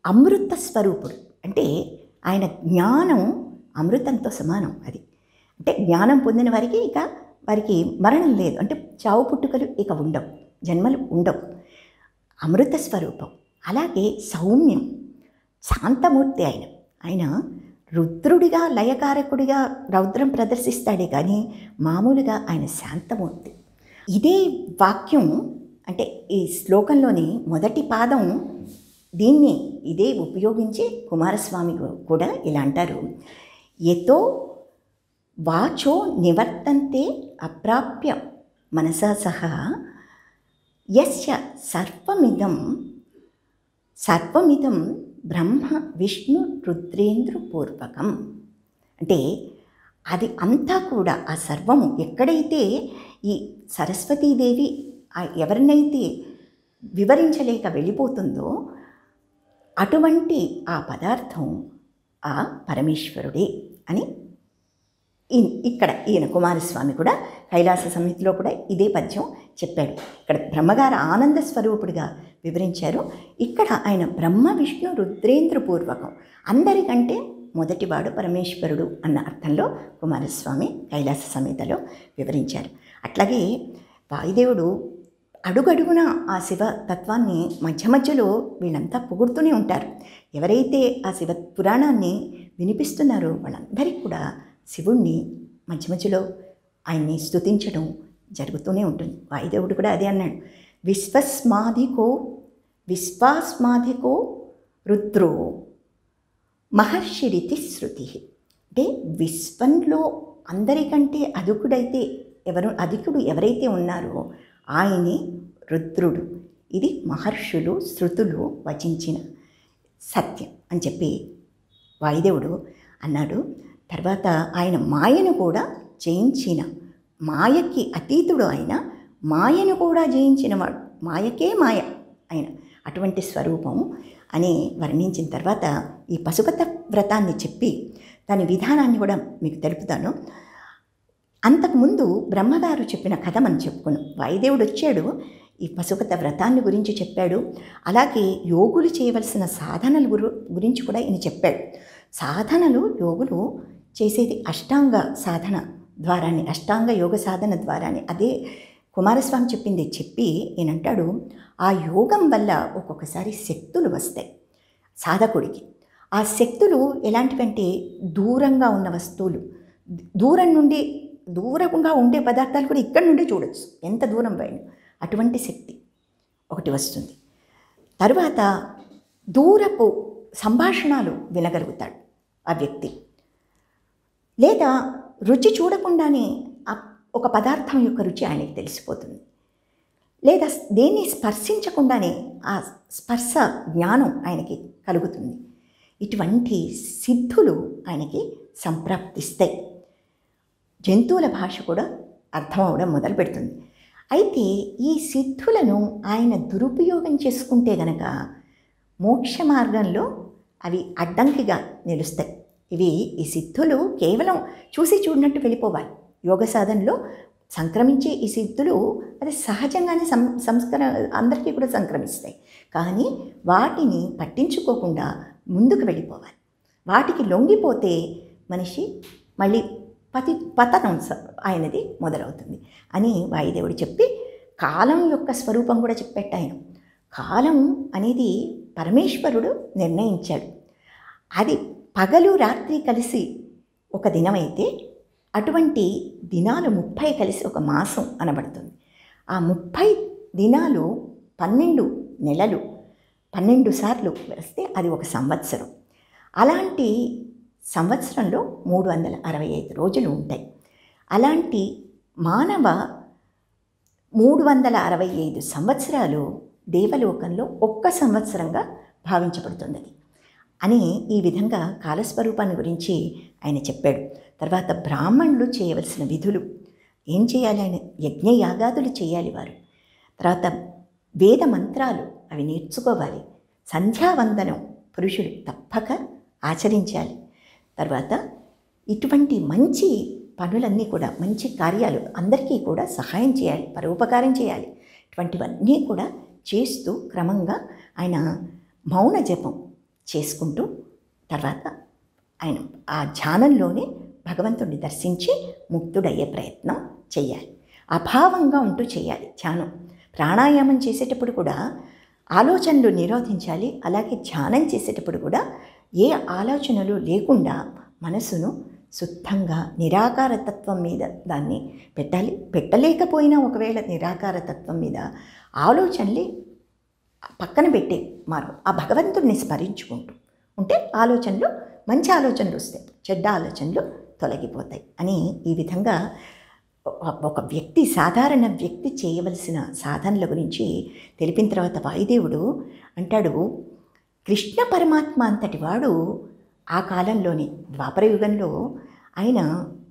B: అమృత స్వరూపుడు. అంటే ఆయన జ్ఞానం అమృతంతో సమానం. అది అంటే జ్ఞానం పొందిన వారికి మరణం లేదు, అంటే చావు పుట్టుకలు ఇక ఉండవు, జన్మలు ఉండవు. అమృత స్వరూపం. అలాగే సౌమ్యం, శాంతమూర్తి. ఆయన రుద్రుడిగా లయకారకుడిగా రౌద్రం ప్రదర్శిస్తాడే కానీ మామూలుగా ఆయన శాంతమూర్తి. ఇదే వాక్యం అంటే ఈ శ్లోకంలోని మొదటి పాదం ఇదే ఉపయోగించి కుమారస్వామి కూడా ఇలా అంటారు, యతో వాచో నివర్తంతే అప్రాప్య మనసా సహా యస్య సర్వమిదం బ్రహ్మ విష్ణు రుద్రేంద్ర పూర్వకం. అంటే అది అంతా కూడా ఆ సర్వము ఎక్కడైతే ఈ సరస్వతీదేవి ఎవరినైతే వివరించలేక వెళ్ళిపోతుందో అటువంటి ఆ పదార్థం ఆ పరమేశ్వరుడే అని ఇక్కడ ఈయన కుమారస్వామి కూడా కైలాస సమితిలో కూడా ఇదే పద్యం చెప్పాడు. ఇక్కడ బ్రహ్మగారు ఆనంద స్వరూపుడిగా వివరించారు. ఇక్కడ ఆయన బ్రహ్మ విష్ణు రుద్రేంద్ర పూర్వకం, అందరికంటే మొదటివాడు పరమేశ్వరుడు అన్న అర్థంలో కుమారస్వామి కైలాస సమితిలో వివరించారు. అట్లాగే వాయుదేవుడు అడుగడుగున ఆ శివ తత్వాన్ని మధ్య మధ్యలో వీళ్ళంతా పొగుడుతూనే ఉంటారు. ఎవరైతే ఆ శివ పురాణాన్ని వినిపిస్తున్నారో వాళ్ళందరికీ కూడా శివుణ్ణి మధ్య మధ్యలో ఆయన్ని స్తుతించడం జరుగుతూనే ఉంటుంది. వాయుదేవుడు కూడా అదే అన్నాడు, విశ్వాస్మాధికో రుద్రో మహర్షిరితి శృతి. అంటే విశ్వంలో అందరికంటే అధికుడు ఎవరైతే ఉన్నారో ఆయనే రుద్రుడు. ఇది మహర్షులు శృతులు వచించిన సత్యం అని చెప్పి వాయుదేవుడు అన్నాడు. తర్వాత ఆయన మాయను కూడా జయించిన, మాయకి అతీతుడు ఆయన, మాయను కూడా జయించినవాడు, మాయకే మాయ ఆయన అటువంటి స్వరూపం అని వర్ణించిన తర్వాత ఈ పశుపత వ్రతాన్ని చెప్పి దాని విధానాన్ని కూడా మీకు తెలుపుతాను. అంతకుముందు బ్రహ్మగారు చెప్పిన కథ మనం చెప్పుకున్నాం. వాయుదేవుడు వచ్చాడు, ఈ పశుపత వ్రతాన్ని గురించి చెప్పాడు. అలాగే యోగులు చేయవలసిన సాధనల గురించి కూడా ఈయన చెప్పాడు. సాధనలు యోగులు చేసేది అష్టాంగ సాధన ద్వారానే, అష్టాంగ యోగ సాధన ద్వారానే. అదే కుమారస్వామి చెప్పింది చెప్పి ఈయనంటాడు, ఆ యోగం వల్ల ఒక్కొక్కసారి శక్తులు వస్తాయి సాధకుడికి. ఆ శక్తులు ఎలాంటివంటే దూరంగా ఉన్న వస్తువులు, దూరంగా ఉండే పదార్థాలు కూడా ఇక్కడి నుండి చూడొచ్చు, ఎంత దూరం పైన అటువంటి శక్తి ఒకటి వస్తుంది. తరువాత దూరపు సంభాషణలు వినగలుగుతాడు ఆ వ్యక్తి. లేదా రుచి చూడకుండానే ఒక పదార్థం యొక్క రుచి ఆయనకి తెలిసిపోతుంది. లేదా దేన్ని స్పర్శించకుండానే ఆ స్పర్శ జ్ఞానం ఆయనకి కలుగుతుంది. ఇటువంటి సిద్ధులు ఆయనకి సంప్రాప్తిస్తాయి. జంతువుల భాష కూడా అర్థమవడం మొదలు పెడుతుంది. అయితే ఈ సిద్ధులను ఆయన దురుపయోగం చేసుకుంటే గనక మోక్ష మార్గంలో అవి అడ్డంకిగా నిలుస్తాయి. ఈ సిద్ధులు కేవలం చూసి చూడనట్టు వెళ్ళిపోవాలి. యోగ సాధనలో సంక్రమించే ఈ సిద్ధులు అది సహజంగానే అందరికీ కూడా సంక్రమిస్తాయి. కానీ వాటిని పట్టించుకోకుండా ముందుకు వెళ్ళిపోవాలి. వాటికి లొంగిపోతే మనిషి మళ్ళీ పతనం ఆయనది మొదలవుతుంది అని వాయుదేవుడు చెప్పి కాలం యొక్క స్వరూపం కూడా చెప్పేట ఆయన. కాలం అనేది పరమేశ్వరుడు నిర్ణయించాడు. అది పగలు రాత్రి కలిసి ఒక దినమైతే అటువంటి దినాలు 30 కలిసి ఒక మాసం అనబడుతుంది. ఆ 30 దినాలు 12 నెలలు 12 సార్లు వస్తే అది ఒక సంవత్సరం. అలాంటి సంవత్సరంలో 365 రోజులు ఉంటాయి. అలాంటి మానవ 365 సంవత్సరాలు దేవలోకంలో ఒక్క సంవత్సరంగా భావించబడుతున్నది అని ఈ విధంగా కాలస్వరూపాన్ని గురించి ఆయన చెప్పాడు. తర్వాత బ్రాహ్మణులు చేయవలసిన విధులు ఏం చేయాలి, ఆయన యజ్ఞయాగాదులు చేయాలి వారు. తర్వాత వేద మంత్రాలు అవి నేర్చుకోవాలి. సంధ్యావందనం పురుషులు తప్పక ఆచరించాలి. తర్వాత ఇటువంటి మంచి పనులన్నీ కూడా, మంచి కార్యాలు అందరికీ కూడా సహాయం చేయాలి, పరోపకారం చేయాలి. ఇటువంటివన్నీ కూడా చేస్తూ క్రమంగా ఆయన మౌన జపం చేసుకుంటూ తర్వాత ఆయన ఆ ధ్యానంలోనే భగవంతుడిని దర్శించి ముక్తుడయ్యే ప్రయత్నం చేయాలి. అభావంగా ఉంటూ చేయాలి ధ్యానం. ప్రాణాయామం చేసేటప్పుడు కూడా ఆలోచనలు నిరోధించాలి. అలాగే ధ్యానం చేసేటప్పుడు కూడా ఏ ఆలోచనలు లేకుండా మనసును శుద్ధంగా నిరాకారతత్వం మీద దాన్ని పెట్టాలి. పెట్టలేకపోయినా ఒకవేళ నిరాకారతత్వం మీద ఆలోచనలు పక్కన పెట్టే మార్గం ఆ భగవంతుడిని స్మరించుకుంటూ ఉంటే ఆలోచనలు, మంచి ఆలోచనలు వస్తాయి, చెడ్డ ఆలోచనలు తొలగిపోతాయి అని ఈ విధంగా ఒక వ్యక్తి, సాధారణ వ్యక్తి చేయవలసిన సాధనల గురించి తెలిపిన తర్వాత వాయుదేవుడు అంటాడు, కృష్ణ పరమాత్మ అంతటి వాడు ఆ కాలంలోని ద్వాపరయుగంలో ఆయన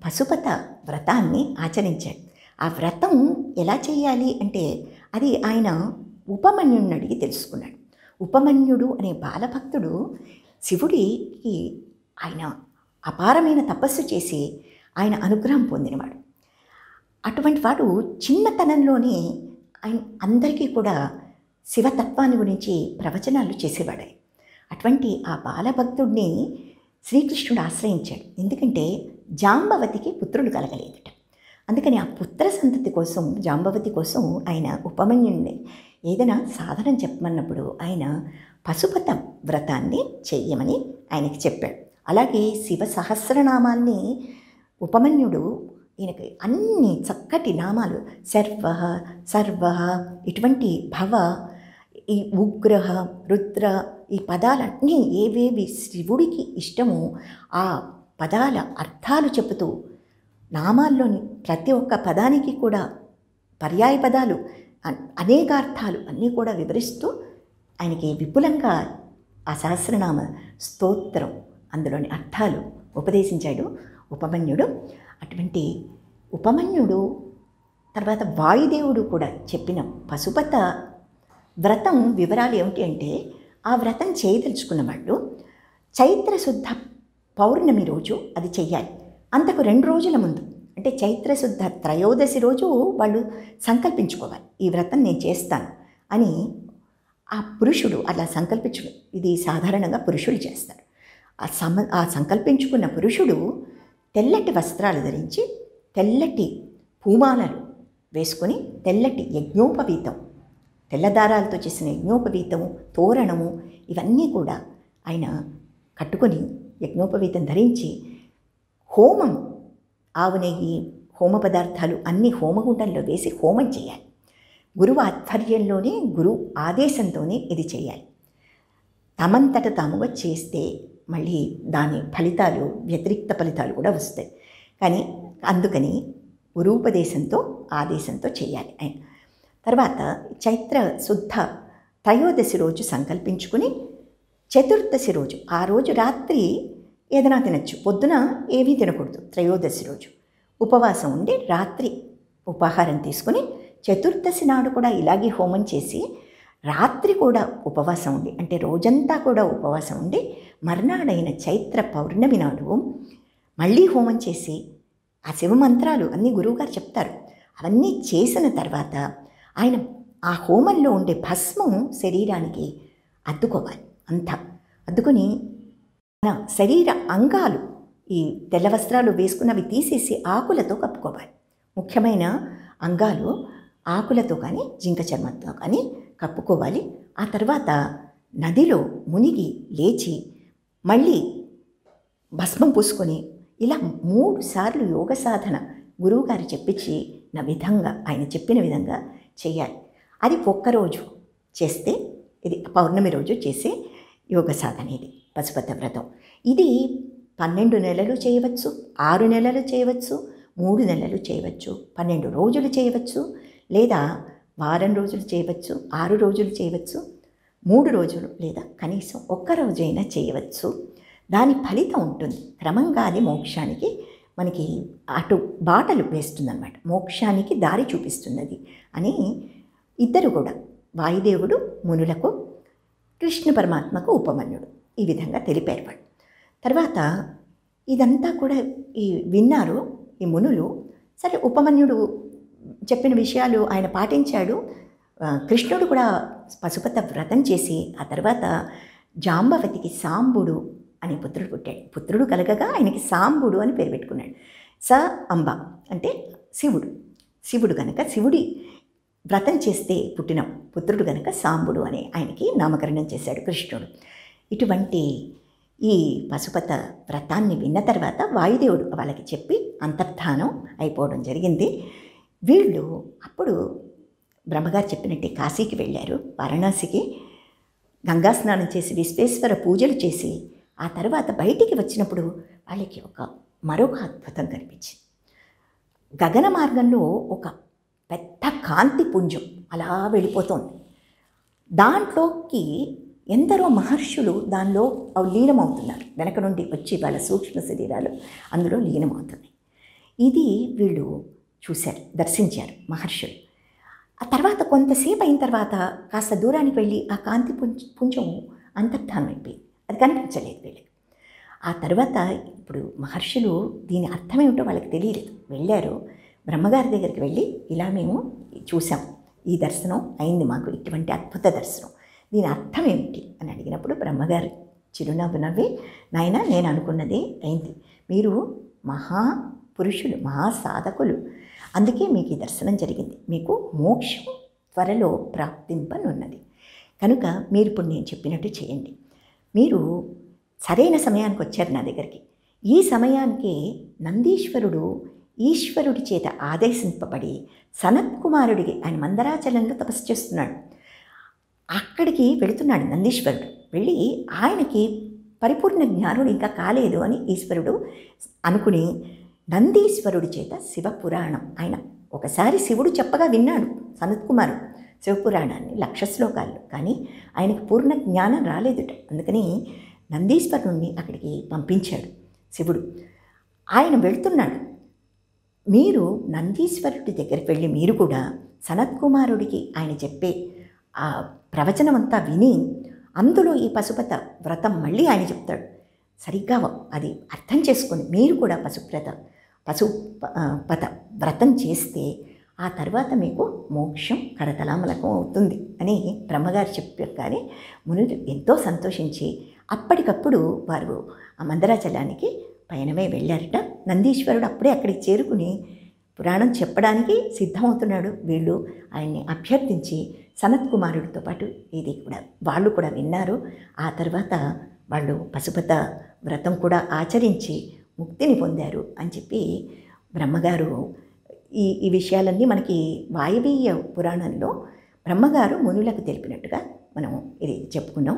B: పశుపత వ్రతాన్ని ఆచరించాడు. ఆ వ్రతం ఎలా చేయాలి అంటే అది ఆయన ఉపమన్యుడిని అడిగి తెలుసుకున్నాడు. ఉపమన్యుడు అనే బాలభక్తుడు శివుడికి ఆయన అపారమైన తపస్సు చేసి ఆయన అనుగ్రహం పొందినవాడు. అటువంటి వాడు చిన్నతనంలోనే ఆయన అందరికీ కూడా శివతత్వాన్ని గురించి ప్రవచనాలు చేసేవాడే. అటువంటి ఆ బాలభక్తుడిని శ్రీకృష్ణుడు ఆశ్రయించాడు. ఎందుకంటే జాంబవతికి పుత్రుడు కలగలేదట. అందుకని ఆ పుత్ర సంతతి కోసం జాంబవతి కోసం ఆయన ఉపమన్యుడిని ఏదైనా సాధనం చెప్పమన్నప్పుడు ఆయన పశుపత వ్రతాన్ని చెయ్యమని ఆయనకి చెప్పాడు. అలాగే శివ సహస్రనామాల్ని ఉపమన్యుడు ఈయనకి అన్ని చక్కటి నామాలు సర్వ సర్వ ఇటువంటి భవ ఈ ఉగ్రహ రుద్ర ఈ పదాలన్నీ ఏవేవి శివుడికి ఇష్టమో ఆ పదాల అర్థాలు చెబుతూ నామాల్లోని ప్రతి ఒక్క పదానికి కూడా పర్యాయ పదాలు అనేక అర్థాలు అన్నీ కూడా వివరిస్తూ ఆయనకి విపులంగా ఆ సహస్రనామ స్తోత్రం అందులోని అర్థాలు ఉపదేశించాడు ఉపమన్యుడు. అటువంటి ఉపమన్యుడు తర్వాత వాయుదేవుడు కూడా చెప్పిన పశుపత వ్రతం వివరాలు ఏమిటి అంటే, ఆ వ్రతం చేయదలుచుకున్న వాళ్ళు చైత్రశుద్ధ పౌర్ణమి రోజు అది చెయ్యాలి. అంతకు 2 రోజుల ముందు అంటే చైత్రశుద్ధ త్రయోదశి రోజు వాళ్ళు సంకల్పించుకోవాలి, ఈ వ్రతం నేను చేస్తాను అని. ఆ పురుషుడు అలా సంకల్పించు, ఇది సాధారణంగా పురుషులు చేస్తారు. ఆ సంకల్పించుకున్న పురుషుడు తెల్లటి వస్త్రాలు ధరించి తెల్లటి పూమాలలు వేసుకొని తెల్లటి యజ్ఞోపవీతం, తెల్లదారాలతో చేసిన యజ్ఞోపవీతము, తోరణము ఇవన్నీ కూడా ఆయన కట్టుకొని యజ్ఞోపవీతం ధరించి హోమం, ఆవు నెయ్యి హోమ పదార్థాలు అన్ని హోమగుండంలో వేసి హోమం చేయాలి. గురువు ఆధ్వర్యంలోనే, గురువు ఆదేశంతోనే ఇది చేయాలి. తమంతట తాముగా చేస్తే మళ్ళీ దాని ఫలితాలు వ్యతిరిక్త ఫలితాలు కూడా వస్తాయి. కానీ అందుకని గురూపదేశంతో ఆదేశంతో చేయాలి ఆయన. తర్వాత చైత్ర శుద్ధ త్రయోదశి రోజు సంకల్పించుకుని చతుర్దశి రోజు, ఆ రోజు రాత్రి ఏదైనా తినచ్చు, పొద్దున ఏమీ తినకూడదు. త్రయోదశి రోజు ఉపవాసం ఉండి రాత్రి ఉపాహారం తీసుకుని చతుర్దశి నాడు కూడా ఇలాగే హోమం చేసి రాత్రి కూడా ఉపవాసం ఉండి, అంటే రోజంతా కూడా ఉపవాసం ఉండి మర్నాడైన చైత్ర పౌర్ణమి నాడు మళ్ళీ హోమం చేసి ఆ శివమంత్రాలు అన్నీ గురువుగారు చెప్తారు. అవన్నీ చేసిన తర్వాత ఆయన ఆ హోమంలో ఉండే భస్మం శరీరానికి అద్దుకోవాలి. అంతా అద్దుకొని మన శరీర అంగాలు ఈ తెల్ల వస్త్రాలు వేసుకున్నవి తీసేసి ఆకులతో కప్పుకోవాలి. ముఖ్యమైన అంగాలు ఆకులతో కానీ జింక చర్మంతో కానీ కప్పుకోవాలి. ఆ తర్వాత నదిలో మునిగి లేచి మళ్ళీ భస్మం పూసుకొని ఇలా 3 సార్లు యోగ సాధన గురువుగారు చెప్పించి నా విధంగా, ఆయన చెప్పిన విధంగా చేయాలి. అది ఒక్కరోజు చేస్తే, ఇది పౌర్ణమి రోజు చేసే యోగ సాధన ఇది పశుపత వ్రతం. ఇది 12 నెలలు చేయవచ్చు, 6 నెలలు చేయవచ్చు, 3 నెలలు చేయవచ్చు, 12 రోజులు చేయవచ్చు, లేదా వారం రోజులు చేయవచ్చు, 6 రోజులు చేయవచ్చు, 3 రోజులు లేదా కనీసం ఒక్క రోజైనా చేయవచ్చు. దాని ఫలితం ఉంటుంది. క్రమంగా అది మోక్షానికి మనకి అటు బాటలు వేస్తుందన్నమాట, మోక్షానికి దారి చూపిస్తున్నది అని ఇద్దరు కూడా, వాయుదేవుడు మునులకు, కృష్ణ పరమాత్మకు ఉపమన్యుడు ఈ విధంగా తెలిపారు వాళ్ళు. తర్వాత ఇదంతా కూడా విన్నారు ఈ మునులు. సరే, ఉపమన్యుడు చెప్పిన విషయాలు ఆయన పాటించాడు. కృష్ణుడు కూడా పశుపత వ్రతం చేసి ఆ తర్వాత జాంబవతికి సాంబుడు అని పుత్రుడు పుట్టాడు. పుత్రుడు కలగగా ఆయనకి సాంబుడు అని పేరు పెట్టుకున్నాడు. స అంబ అంటే శివుడు. శివుడు కనుక శివుడి వ్రతం చేస్తే పుట్టిన పుత్రుడు కనుక సాంబుడు అని ఆయనకి నామకరణం చేశాడు కృష్ణుడు. ఇటువంటి ఈ పశుపత వ్రతాన్ని విన్న తర్వాత వాయుదేవుడు వాళ్ళకి చెప్పి అంతర్ధానం అయిపోవడం జరిగింది. వీళ్ళు అప్పుడు బ్రహ్మగారు చెప్పినట్టే కాశీకి వెళ్ళారు, వారణాసికి. గంగా స్నానం చేసి విశ్వేశ్వర పూజలు చేసి ఆ తర్వాత బయటికి వచ్చినప్పుడు వాళ్ళకి మరొక అద్భుతం కనిపించింది. గగన మార్గంలో ఒక పెద్ద కాంతి పుంజం అలా వెళ్ళిపోతోంది. దాంట్లోకి ఎందరో మహర్షులు దానిలో లీనమవుతున్నారు. వెనక నుండి వచ్చి వాళ్ళ సూక్ష్మ శరీరాలు అందులో లీనమవుతున్నాయి. ఇది వీళ్ళు చూశారు, దర్శించారు మహర్షులు. ఆ తర్వాత కొంతసేపు అయిన తర్వాత కాస్త దూరానికి వెళ్ళి ఆ కాంతి పుంజం అంతర్ధానం అయిపోయింది. అది కనిపించలేదు వీళ్ళకి. ఆ తర్వాత ఇప్పుడు మహర్షులు దీని అర్థం ఏమిటో వాళ్ళకి తెలియలేదు. వెళ్ళారు బ్రహ్మగారి దగ్గరికి వెళ్ళి, ఇలా మేము చూసాం, ఈ దర్శనం అయింది మాకు, ఇటువంటి అద్భుత దర్శనం, దీని అర్థం ఏమిటి అని అడిగినప్పుడు బ్రహ్మగారు చిరునవ్వు నవ్వి, నాయన నేను అనుకున్నదే అయింది, మీరు మహాపురుషులు, మహాసాధకులు, అందుకే మీకు ఈ దర్శనం జరిగింది. మీకు మోక్షం త్వరలో ప్రాప్తింపనున్నది. కనుక మీరు ఇప్పుడు నేను చెప్పినట్టు చేయండి. మీరు సరైన సమయానికి వచ్చారు నా దగ్గరికి. ఈ సమయానికి నందీశ్వరుడు ఈశ్వరుడి చేత ఆదేశింపబడి సనత్కుమారుడికి, ఆయన మందరాచలంలో తపస్సు చేస్తున్నాడు, అక్కడికి వెళుతున్నాడు నందీశ్వరుడు. వెళ్ళి ఆయనకి పరిపూర్ణ జ్ఞానుడు ఇంకా కాలేదు అని ఈశ్వరుడు అనుకుని నందీశ్వరుడి చేత శివపురాణం, ఆయన ఒకసారి శివుడు చెప్పగా విన్నాడు సనత్కుమారుడు శివపురాణాన్ని 1,00,000 శ్లోకాల్లో. కానీ ఆయనకు పూర్ణ జ్ఞానం రాలేదుట. అందుకని నందీశ్వరుణ్ణి అక్కడికి పంపించాడు శివుడు. ఆయన వెళ్తున్నాడు. మీరు నందీశ్వరుడి దగ్గరికి వెళ్ళి మీరు కూడా సనత్కుమారుడికి ఆయన చెప్పే ఆ ప్రవచనం అంతా విని అందులో ఈ పశుపత వ్రతం మళ్ళీ ఆయన చెప్తాడు. సరిగ్గా అది అర్థం చేసుకొని మీరు కూడా పశుపత వ్రతం చేస్తే ఆ తర్వాత మీకు మోక్షం కరతలామలకం అవుతుంది అని బ్రహ్మగారు చెప్పగానే మునులు ఎంతో సంతోషించి అప్పటికప్పుడు వారు ఆ మందరాచలానికి పయనమై వెళ్ళారట. నందీశ్వరుడు అప్పుడే అక్కడికి చేరుకుని పురాణం చెప్పడానికి సిద్ధమవుతున్నాడు. వీళ్ళు ఆయన్ని అభ్యర్థించి సనత్కుమారుడితో పాటు ఇది కూడా వాళ్ళు కూడా విన్నారు. ఆ తర్వాత వాళ్ళు పశుపత వ్రతం కూడా ఆచరించి ముక్తిని పొందారు అని చెప్పి బ్రహ్మగారు ఈ విషయాలన్నీ మనకి వాయవీయ పురాణంలో బ్రహ్మగారు మునులకు తెలిపినట్టుగా మనం ఇది చెప్పుకున్నాం.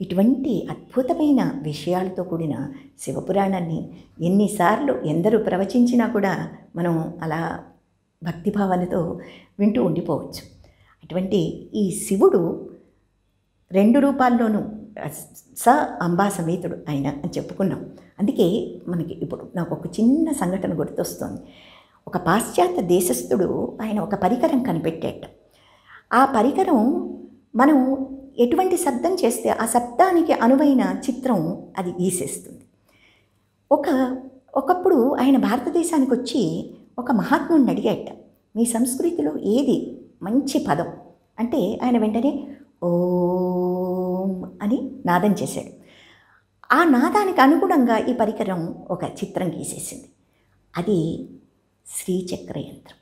B: ఇటువంటి అద్భుతమైన విషయాలతో కూడిన శివపురాణాన్ని ఎన్నిసార్లు ఎందరూ ప్రవచించినా కూడా మనం అలా భక్తిభావనతో వింటూ ఉండిపోవచ్చు. అటువంటి ఈ శివుడు 2 రూపాల్లోనూ అంబా సమేతుడు ఆయన అని చెప్పుకున్నాం. అందుకే మనకి ఇప్పుడు నాకు ఒక చిన్న సంఘటన గుర్తొస్తుంది. ఒక పాశ్చాత్య దేశస్థుడు ఆయన ఒక పరికరం కనిపెట్టాట. ఆ పరికరం మనం ఎటువంటి శబ్దం చేస్తే ఆ శబ్దానికి అనువైన చిత్రం అది గీసేస్తుంది. ఒకప్పుడు ఆయన భారతదేశానికి వచ్చి ఒక మహాత్ముడిని అడిగాట, మీ సంస్కృతిలో ఏది మంచి పదం అంటే ఆయన వెంటనే ఓం అని నాదం చేశాడు. ఆ నాదానికి అనుగుణంగా ఈ పరికరం ఒక చిత్రం గీసేసింది. అది శ్రీచక్ర యంత్రం.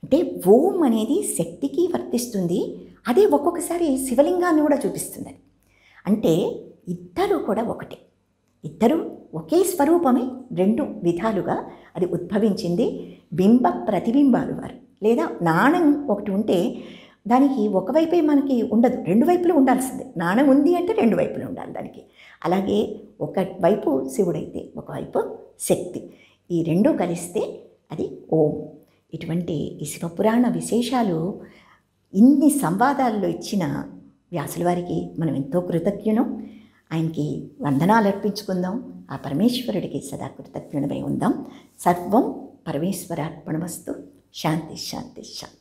B: అంటే ఓం అనేది శక్తికి వర్తిస్తుంది. అదే ఒక్కొక్కసారి శివలింగాన్ని కూడా చూపిస్తుంది. అంటే ఇద్దరు కూడా ఒకటే, ఇద్దరు ఒకే స్వరూపమే 2 విధాలుగా అది ఉద్భవించింది. బింబ ప్రతిబింబాలు వారు, లేదా నాణం ఒకటి ఉంటే దానికి ఒకవైపే మనకి ఉండదు, 2 వైపులు ఉండాల్సిందే. నాణం ఉంది అంటే 2 వైపులు ఉండాలి దానికి. అలాగే ఒకవైపు శివుడైతే ఒకవైపు శక్తి, ఈ 2 కలిస్తే అది ఓం. ఇటువంటి ఈ శివపురాణ విశేషాలు ఇన్ని సంవాదాల్లో ఇచ్చిన వ్యాసుల వారికి మనం ఎంతో కృతజ్ఞులం. ఆయనకి వందనాలు అర్పించుకుందాం. ఆ పరమేశ్వరుడికి సదా కృతజ్ఞుడమై ఉందాం. సర్వం పరమేశ్వరార్పణమస్తు. శాంతి శాంతి శాంతి.